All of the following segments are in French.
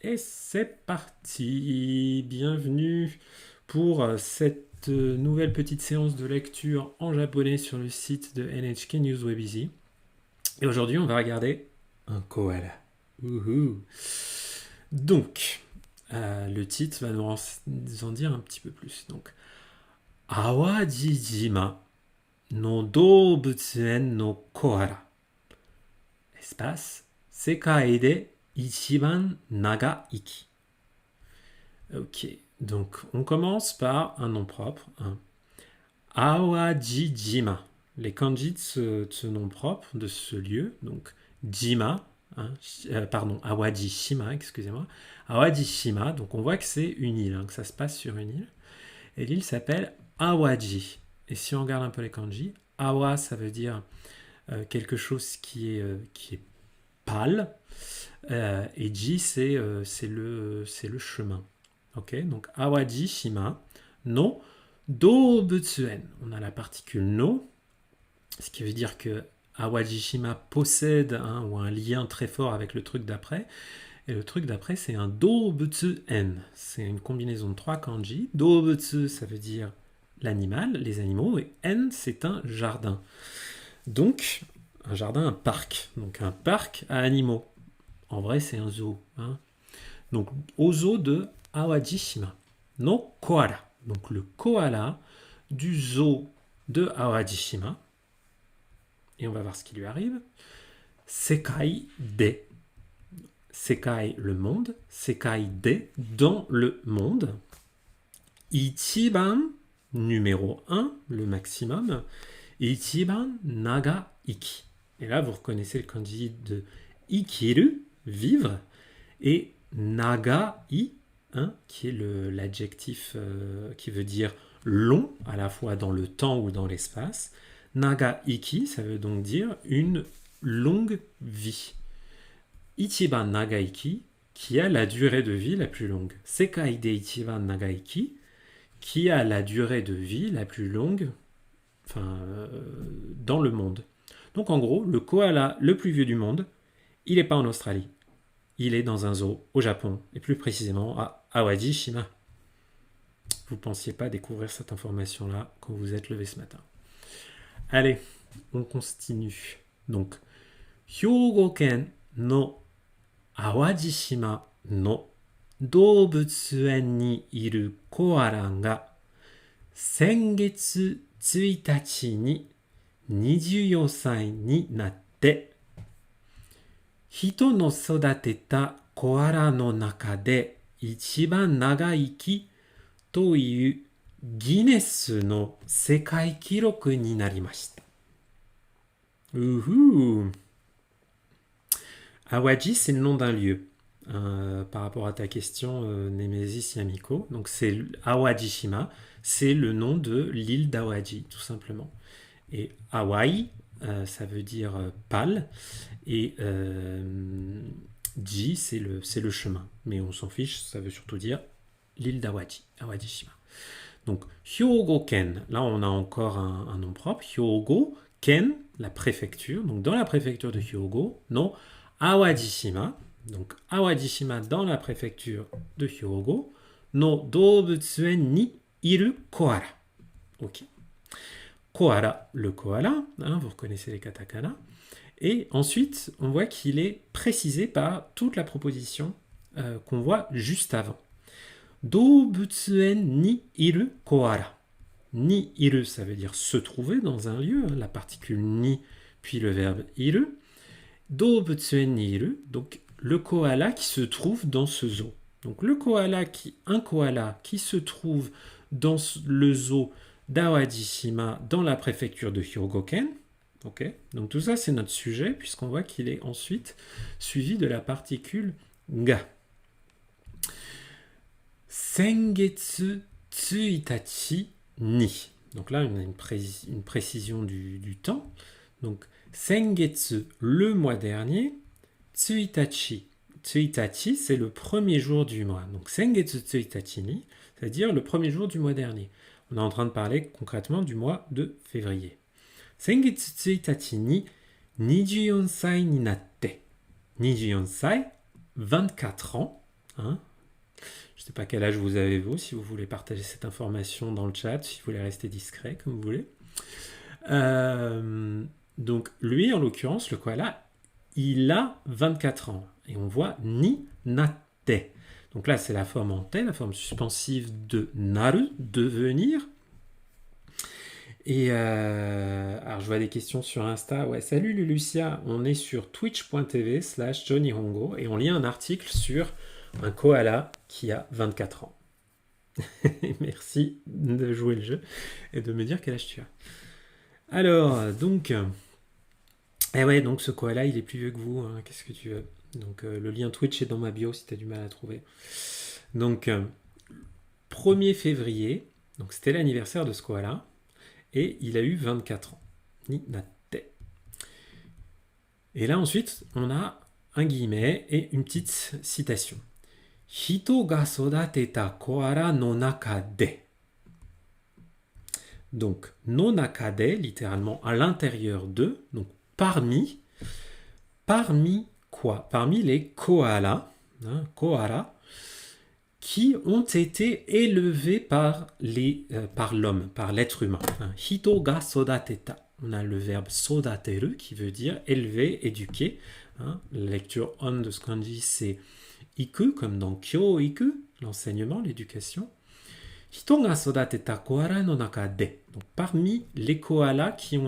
Et c'est parti. Bienvenue pour cette nouvelle petite séance de lecture en japonais sur le site de NHK News Webizy. Et aujourd'hui, on va regarder un koala. Wouhou. Donc, le titre va nous en dire un petit peu plus. Donc, Awajijima no Doubutsuen no Koala. Espace, Sekai de Ichiban Naga Iki. Ok, donc on commence par un nom propre. Awajijima. Les kanji de ce nom propre, de ce lieu, donc Jima, Awajishima, excusez-moi. Awajishima, donc on voit que c'est une île, que ça se passe sur une île. Et l'île s'appelle Awaji. Et si on regarde un peu les kanji, Awa, ça veut dire quelque chose qui est pâle, et Ji, c'est le chemin. Ok, donc Awajishima no Dobutsuen. On a la particule no, ce qui veut dire que Awajishima possède ou un lien très fort avec le truc d'après. Et le truc d'après, c'est un Dobutsuen. C'est une combinaison de trois kanji. Dobutsu, ça veut dire l'animal, les animaux, et en, c'est un jardin. Donc, un jardin, un parc. Donc, un parc à animaux. En vrai, c'est un zoo. Donc, au zoo de Awajishima no koala. Donc, le koala du zoo de Awajishima. Et on va voir ce qui lui arrive. Sekai de. Sekai, le monde. Sekai de, dans le monde. Ichiban, numéro 1, le maximum. Ichiban naga iki. Et là, vous reconnaissez le kanji de ikiru, vivre, et nagai, qui est l'adjectif qui veut dire long, à la fois dans le temps ou dans l'espace. Naga iki, ça veut donc dire une longue vie. Ichiban naga iki, qui a la durée de vie la plus longue. Sekai de ichiban naga iki, qui a la durée de vie la plus longue dans le monde. Donc en gros, le koala le plus vieux du monde, il n'est pas en Australie. Il est dans un zoo au Japon, et plus précisément à Awajishima. Vous ne pensiez pas découvrir cette information-là quand vous êtes levé ce matin. Allez, on continue. Donc, Hyogo-ken no Awajishima no Dobutsuen ni iru koala ga sengetsu 1日に24歳になって人の育てたコアラの中で一番長生きというギネスの世界記録になりました。Awaji, c'est le nom d'un lieu. Par rapport à ta question, Nemesis Yamiko. Donc c'est Awajishima, c'est le nom de l'île d'Awaji, tout simplement. Et Hawaï, ça veut dire pâle, et Ji, c'est le chemin. Mais on s'en fiche, ça veut surtout dire l'île d'Awaji, Awajishima. Donc Hyogo-ken, là on a encore un nom propre. Hyogo-ken, la préfecture. Donc dans la préfecture de Hyogo, non, Awajishima. Donc Awajishima dans la préfecture de Hyogo, no Dobutsuen ni iru koala. Ok. Koala, le koala, vous reconnaissez les katakana. Et ensuite, on voit qu'il est précisé par toute la proposition qu'on voit juste avant. Dobutsuen ni iru koala. Ni iru, ça veut dire se trouver dans un lieu, la particule ni, puis le verbe iru. Dobutsuen ni iru, donc le koala qui se trouve dans ce zoo. Donc un koala qui se trouve dans le zoo d'Awajishima dans la préfecture de Hyogo-ken. Okay. Donc tout ça c'est notre sujet puisqu'on voit qu'il est ensuite suivi de la particule ga. Sengetsu tsuitachi ni. Donc là on a une précision du temps. Donc sengetsu, le mois dernier. Tsuitachi. Tsuitachi, c'est le premier jour du mois. Donc, Sengetsu Tsuitachi ni, c'est-à-dire le premier jour du mois dernier. On est en train de parler concrètement du mois de février. Sengetsu Tsuitachi ni 24 sai ni natte. 24 sai, 24 ans. Hein. Je ne sais pas quel âge vous avez vous, si vous voulez partager cette information dans le chat, si vous voulez rester discret, comme vous voulez. Donc lui, en l'occurrence, le koala, il a 24 ans. Et on voit ni natte. Donc là, c'est la forme en te, la forme suspensive de naru, devenir. Et alors, je vois des questions sur Insta. Ouais, salut Lulucia, on est sur twitch.tv/JohnnyHongo et on lit un article sur un koala qui a 24 ans. Merci de jouer le jeu et de me dire quel âge tu as. Alors, donc, donc ce koala, il est plus vieux que vous. Hein, qu'est-ce que tu veux? Donc, le lien Twitch est dans ma bio si tu as du mal à trouver. Donc, 1er février, donc c'était l'anniversaire de ce koala, et il a eu 24 ans. Ni natte. Et là, ensuite, on a un guillemet et une petite citation. Hito ga sodateta koala no naka de. Donc, no naka de, littéralement à l'intérieur de, donc parmi quoi? Parmi les koalas, koala, qui ont été élevés par l'homme, par l'être humain. Hito ga sodateta. On a le verbe sodateru qui veut dire élever, éduquer. La lecture on de ce kanji, c'est iku, comme dans kyo-iku, l'enseignement, l'éducation. Hito ga sodateta koala no naka de. Donc, parmi les koalas qui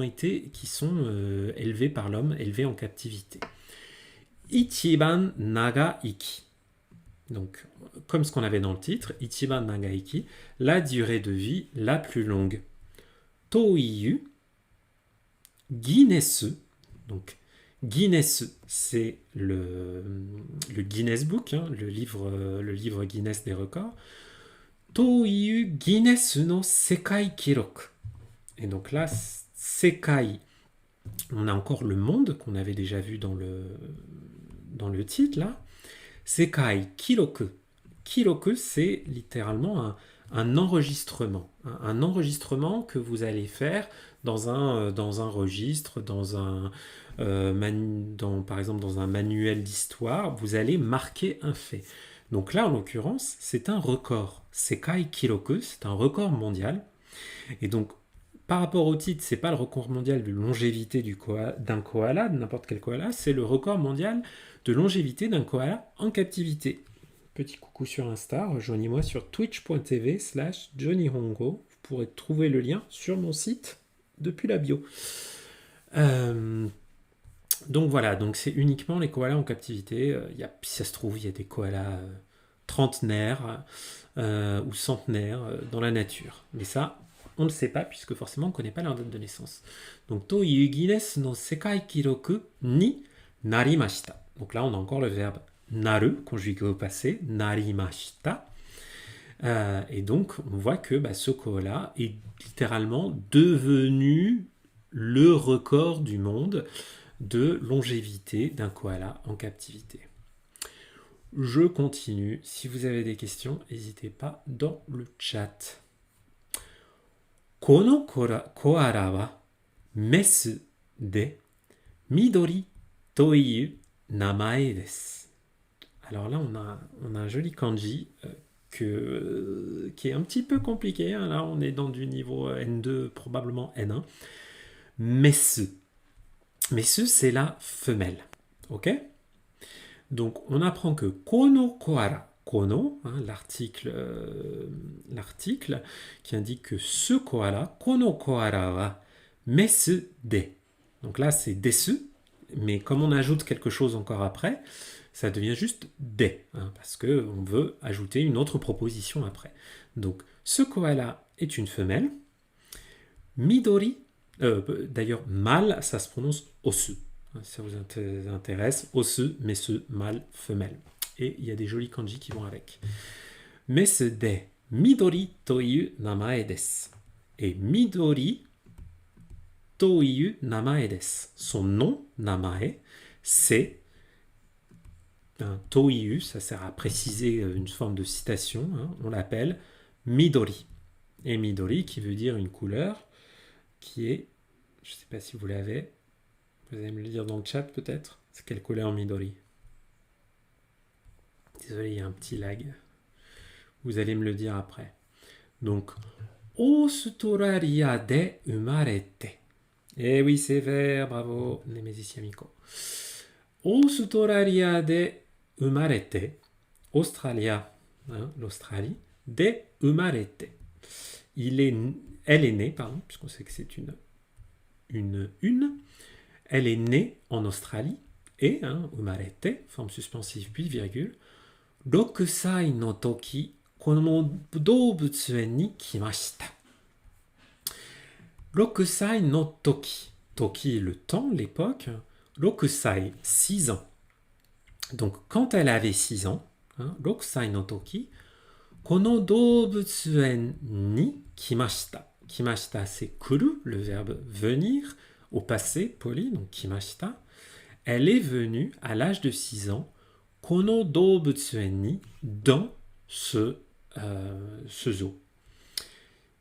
sont élevés par l'homme, élevés en captivité. Ichiban nagaiki. Donc, comme ce qu'on avait dans le titre, Ichiban nagaiki, la durée de vie la plus longue. Toiyu, Guinness. Donc, Guinness, c'est le Guinness Book, le livre Guinness des records. Toiyu Guinness no Sekai Kiroku. Et donc là, Sekai, on a encore le monde qu'on avait déjà vu dans le titre là. Sekai Kiroku. Kiroku, c'est littéralement un enregistrement. Un enregistrement que vous allez faire dans un registre, par exemple dans un manuel d'histoire, vous allez marquer un fait. Donc là, en l'occurrence, c'est un record. Sekai Kiroku, c'est un record mondial. Et donc, par rapport au titre, c'est pas le record mondial de longévité d'un koala, de n'importe quel koala, c'est le record mondial de longévité d'un koala en captivité. Petit coucou sur Insta, rejoignez-moi sur twitch.tv/JohnnyHongo. Vous pourrez trouver le lien sur mon site depuis la bio. Donc voilà, donc c'est uniquement les koalas en captivité. Si ça se trouve, il y a des koalas trentenaires ou centenaires dans la nature. Mais ça, on ne sait pas, puisque forcément on ne connaît pas leur date de naissance. Donc, Toiyu Guinness no Sekai Kiroku ni narimashita. Donc là, on a encore le verbe naru, conjugué au passé, narimashita. Et donc, on voit que ce koala est littéralement devenu le record du monde de longévité d'un koala en captivité. Je continue. Si vous avez des questions, n'hésitez pas dans le chat. Kono koala wa mesu de midori toiyu namae desu. Alors là, on a un joli kanji qui est un petit peu compliqué. Là, on est dans du niveau N2, probablement N1. Mesu. Mesu, c'est la femelle. Ok? Donc, on apprend que kono koala, kono, l'article qui indique que ce koala, kono koala wa mesu de. Donc là, c'est desu, mais comme on ajoute quelque chose encore après, ça devient juste de, parce qu'on veut ajouter une autre proposition après. Donc, ce koala est une femelle. Midori, d'ailleurs, mâle, ça se prononce osu. Si ça vous intéresse, osu, mesu, mâle, femelle. Et il y a des jolis kanji qui vont avec. Mesu de midori toiyu namae desu. Et midori toiyu namae desu. Son nom, namae, c'est toiyu, ça sert à préciser une forme de citation, on l'appelle midori. Et midori qui veut dire une couleur qui est, je ne sais pas si vous l'avez, vous allez me le dire dans le chat peut-être, c'est quelle couleur midori? Désolé, il y a un petit lag. Vous allez me le dire après. Donc, Australia de umarete. Eh oui, c'est vert, bravo, Nemesis Yamiko. Australia de umarete. Australia, hein, l'Australie, de umarete. Elle est née, pardon, puisqu'on sait que c'est une. Elle est née en Australie et, hein, umarete, forme suspensive puis virgule, 6歳の時、この動物園に来ました。6歳の時、toki le temps, l'époque, 6歳, 6 ans. Donc quand elle avait 6 ans, hein, 6歳の時、この動物園に来ました。来ました, c'est kuru, le verbe venir, au passé poli, donc kimashita. Elle est venue à l'âge de 6 ans, kono doubutsuen ni, dans ce zoo.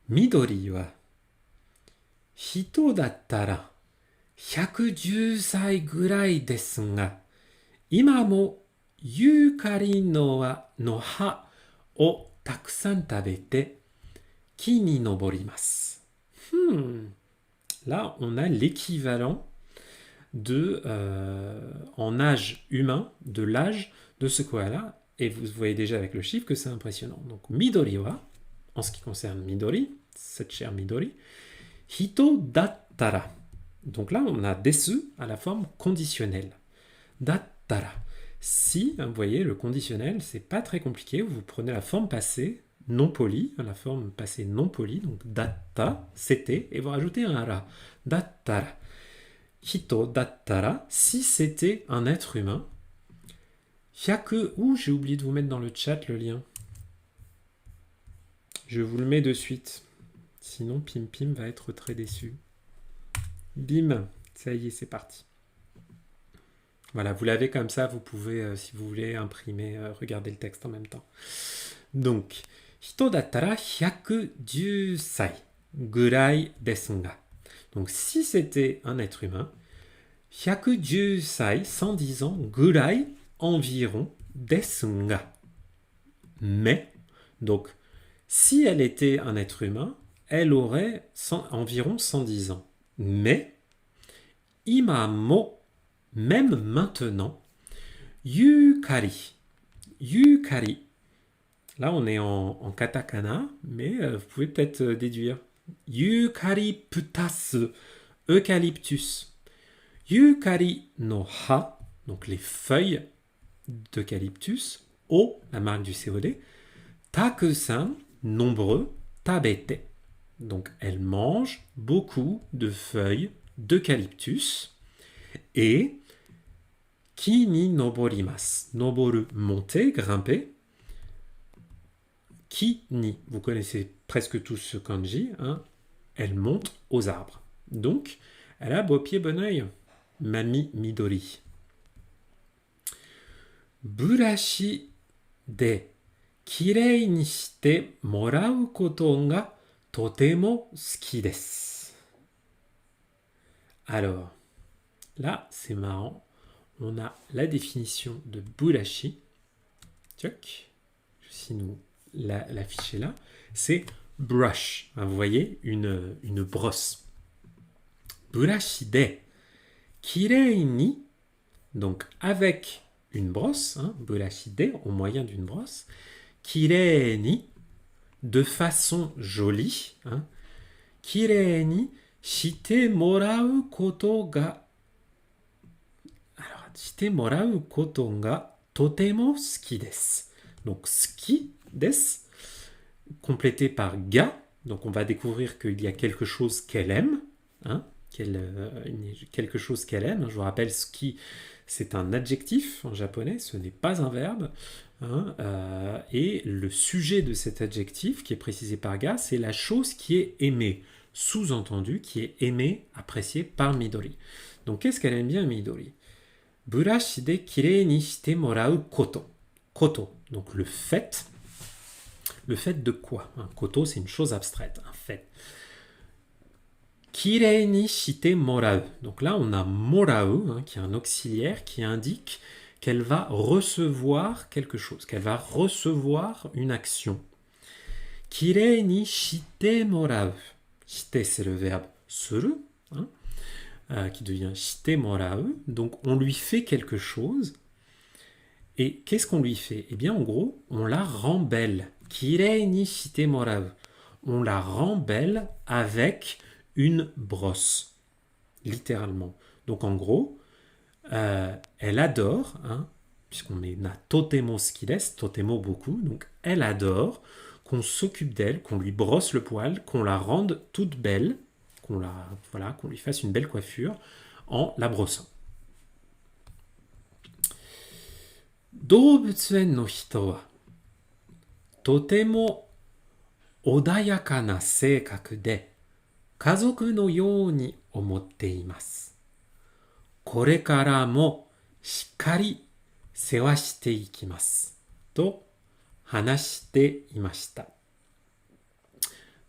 Midori wa hito dattara 110 歳ぐらいですが、今もユーカリの葉をたくさん食べて木に登ります。Là, on a l'équivalent en âge humain, de l'âge de ce koala. Et vous voyez déjà avec le chiffre que c'est impressionnant. Donc, Midori wa, en ce qui concerne Midori, cette chère Midori, hito dattara. Donc là, on a desu à la forme conditionnelle. Dattara. Si, vous voyez, le conditionnel, c'est pas très compliqué. Vous prenez la forme passée non polie, la forme passée non polie, donc datta, c'était, et vous rajoutez un ara. Dattara. Hito dattara, si c'était un être humain. Hyaku, j'ai oublié de vous mettre dans le chat le lien. Je vous le mets de suite. Sinon, Pim Pim va être très déçu. Bim, ça y est, c'est parti. Voilà, vous l'avez comme ça, vous pouvez, si vous voulez, imprimer, regarder le texte en même temps. Donc, hito dattara 110 sai gurai desu ga. Donc, si c'était un être humain, 110 sai, 110 ans, gurai, environ, desu ga. Mais, donc, si elle était un être humain, elle aurait environ 110 ans. Mais, ima mo, même maintenant, yukari. Yukari. Là, on est en katakana, mais vous pouvez peut-être déduire. Eucalyptus, eucalyptus. Yukari no ha, donc les feuilles d'eucalyptus, o, la marque du COD, takusan, nombreux, tabete. Donc, elle mange beaucoup de feuilles d'eucalyptus et ki ni noborimasu. Noboru, monter, grimper. Ki ni, vous connaissez presque tous ce kanji, hein, elle monte aux arbres. Donc, elle a beau pied, bon oeil. Mami Midori. Burashi de kirei ni shite morau koto ga totemo suki desu. Alors, là, c'est marrant. On a la définition de burashi. Tchoc. Si nous l'afficher là, c'est brush. Vous voyez, une brosse. Burashi de kirei ni, donc avec une brosse, hein, burashi de, au moyen d'une brosse, kirei ni, de façon jolie, hein, kirei ni shite morau koto ga, alors, shite morau koto ga totemo suki desu. Donc, suki desu, complété par ga. Donc, on va découvrir qu'il y a quelque chose qu'elle aime, hein, quelque chose qu'elle aime. Je vous rappelle, suki, c'est un adjectif en japonais, ce n'est pas un verbe. Hein, et le sujet de cet adjectif, qui est précisé par ga, c'est la chose qui est aimée. Sous-entendu, qui est aimée, appréciée par Midori. Donc, qu'est-ce qu'elle aime bien, Midori? Burashi de kirei ni shite morau koto. Koto, donc le fait. Le fait de quoi? Un koto, c'est une chose abstraite, un fait. Kirei ni shite morau. Donc là, on a morau, hein, qui est un auxiliaire qui indique qu'elle va recevoir quelque chose, qu'elle va recevoir une action. Kirei ni shite morau. Shite, c'est le verbe suru, hein, qui devient shite morau. Donc, on lui fait quelque chose. Et qu'est-ce qu'on lui fait? Eh bien, en gros, on la rend belle. Kirei ni shite morau. On la rend belle avec une brosse, littéralement. Donc, en gros, elle adore, hein, puisqu'on met na totemo skides, totemo beaucoup, donc elle adore qu'on s'occupe d'elle, qu'on lui brosse le poil, qu'on la rende toute belle, qu'on lui fasse une belle coiffure en la brossant. 動物園の人はとても穏やかな性格で家族のように思っています。これからもしっかり世話していきます。と話していました。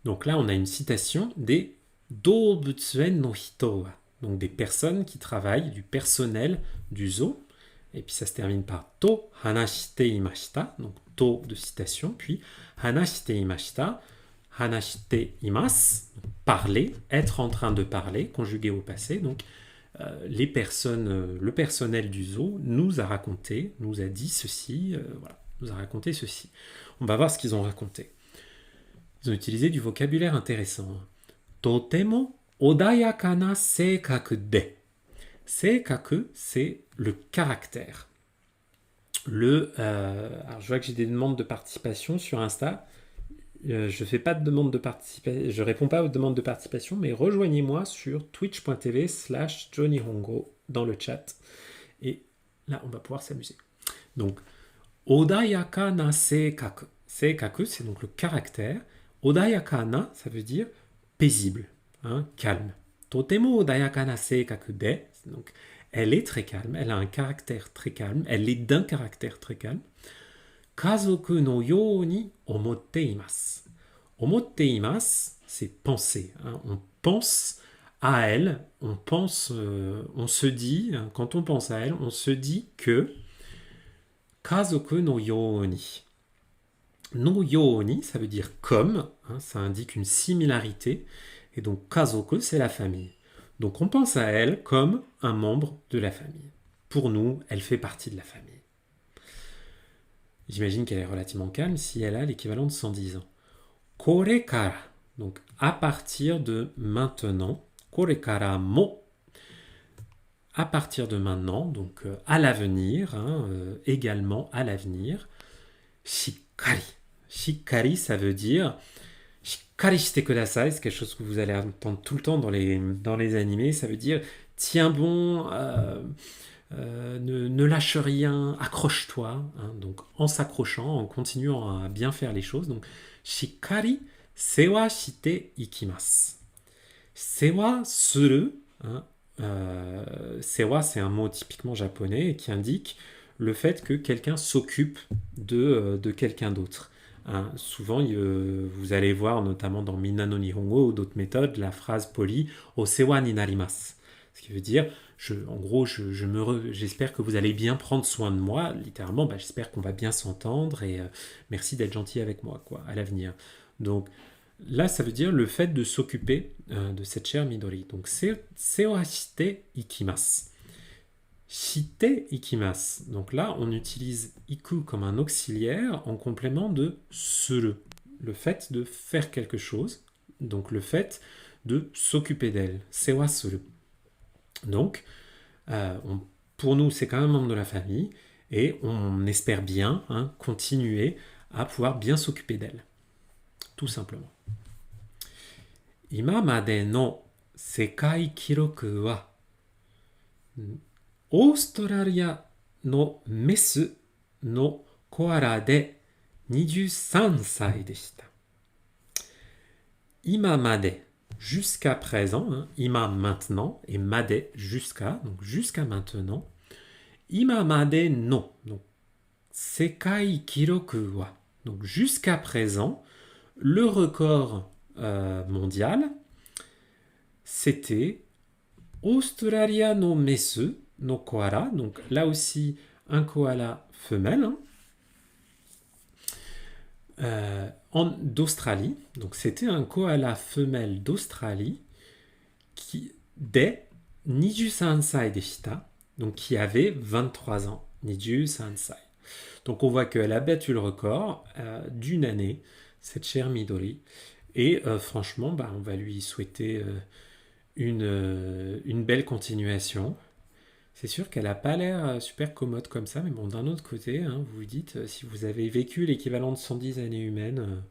Donc là, on a une citation des 動物園の人は, donc des personnes qui travaillent, du personnel du zoo. Et puis ça se termine par to hanashite imashita, donc to de citation, puis hanashite imashita, hanashite imas, parler, être en train de parler, conjugué au passé. Donc les personnes, le personnel du zoo nous a raconté, nous a dit ceci, voilà, nous a raconté ceci. On va voir ce qu'ils ont raconté. Ils ont utilisé du vocabulaire intéressant. Totemo odayaka na seikaku de. Seikaku, c'est le caractère. Alors je vois que j'ai des demandes de participation sur Insta. Je fais pas de demande de participation, je réponds pas aux demandes de participation, mais rejoignez-moi sur twitch.tv/johnnyhongo dans le chat. Et là, on va pouvoir s'amuser. Donc, odayaka na seikaku. Seikaku, c'est donc le caractère. Odayaka na, ça veut dire paisible, hein, calme. Totemo odayaka na seikaku de. Donc, elle est très calme, elle a un caractère très calme, elle est d'un caractère très calme. Kazoku no you ni omotte imasu. Omotte imasu, c'est penser. Hein. On pense à elle, on se dit, hein, quand on pense à elle, on se dit que Kazoku no you ni. No you ni, ça veut dire comme, hein, ça indique une similarité. Et donc, kazoku, c'est la famille. Donc on pense à elle comme un membre de la famille. Pour nous, elle fait partie de la famille. J'imagine qu'elle est relativement calme si elle a l'équivalent de 110 ans. Korekara, donc à partir de maintenant. Korekara mo, à partir de maintenant, donc à l'avenir, hein, également à l'avenir. Shikari. Shikari, ça veut dire... Shikari shite kudasai, c'est quelque chose que vous allez entendre tout le temps dans les animés. Ça veut dire tiens bon, ne lâche rien, accroche-toi. Hein, donc en s'accrochant, en continuant à bien faire les choses. Donc shikari sewa shite ikimasu. Sewa suru. Hein, sewa, c'est un mot typiquement japonais qui indique le fait que quelqu'un s'occupe de quelqu'un d'autre. Hein, souvent, vous allez voir, notamment dans Minna no Nihongo ou d'autres méthodes, la phrase polie « Osewa ni narimasu ». Ce qui veut dire, en gros, j'espère que vous allez bien prendre soin de moi. Littéralement, j'espère qu'on va bien s'entendre et merci d'être gentil avec moi, quoi, à l'avenir. Donc là, ça veut dire le fait de s'occuper de cette chère Midori. Donc, sewa shite ikimasu. Shite ikimasu. Donc là, on utilise iku comme un auxiliaire en complément de suru. Le fait de faire quelque chose. Donc le fait de s'occuper d'elle. Sewa suru. Donc, pour nous, c'est quand même un membre de la famille. Et on espère bien continuer à pouvoir bien s'occuper d'elle. Tout simplement. Imamade no sekai kiroku wa オーストラリアのメスのコアラで23歳でした。今まで jusqu'à présent, hein, ima maintenant et made jusqu'à, donc jusqu'à maintenant. Ima made no, donc sekai kiroku wa, donc jusqu'à présent, le record mondial, c'était Australia no mesu no koala, donc là aussi un koala femelle d'Australie. Donc c'était un koala femelle d'Australie qui, dès Niju Sansai deshita, donc qui avait 23 ans. Niju Sansai. Donc on voit qu'elle a battu le record d'une année, cette chère Midori. Et franchement, on va lui souhaiter une belle continuation. C'est sûr qu'elle n'a pas l'air super commode comme ça, mais bon, d'un autre côté, vous vous dites, si vous avez vécu l'équivalent de 110 années humaines,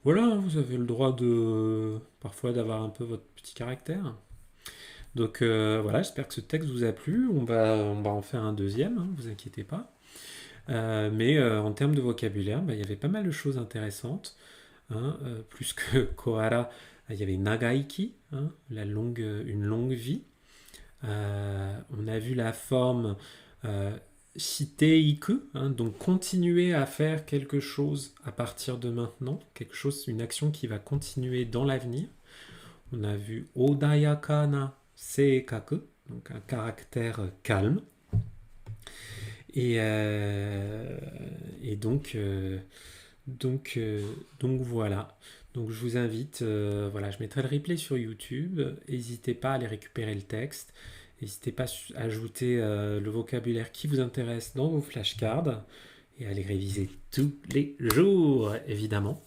voilà, vous avez le droit de parfois d'avoir un peu votre petit caractère. Donc voilà, j'espère que ce texte vous a plu. On va en faire un deuxième, vous inquiétez pas. Mais en termes de vocabulaire, il y avait pas mal de choses intéressantes. Plus que Kohara, il y avait Nagaiki, une longue vie. On a vu la forme Shiteiku, donc continuer à faire quelque chose à partir de maintenant, une action qui va continuer dans l'avenir. On a vu Odayaka na Seikaku, donc un caractère calme. Et donc voilà. Donc je vous invite, voilà, je mettrai le replay sur YouTube. N'hésitez pas à aller récupérer le texte. N'hésitez pas à ajouter le vocabulaire qui vous intéresse dans vos flashcards et à les réviser tous les jours, évidemment.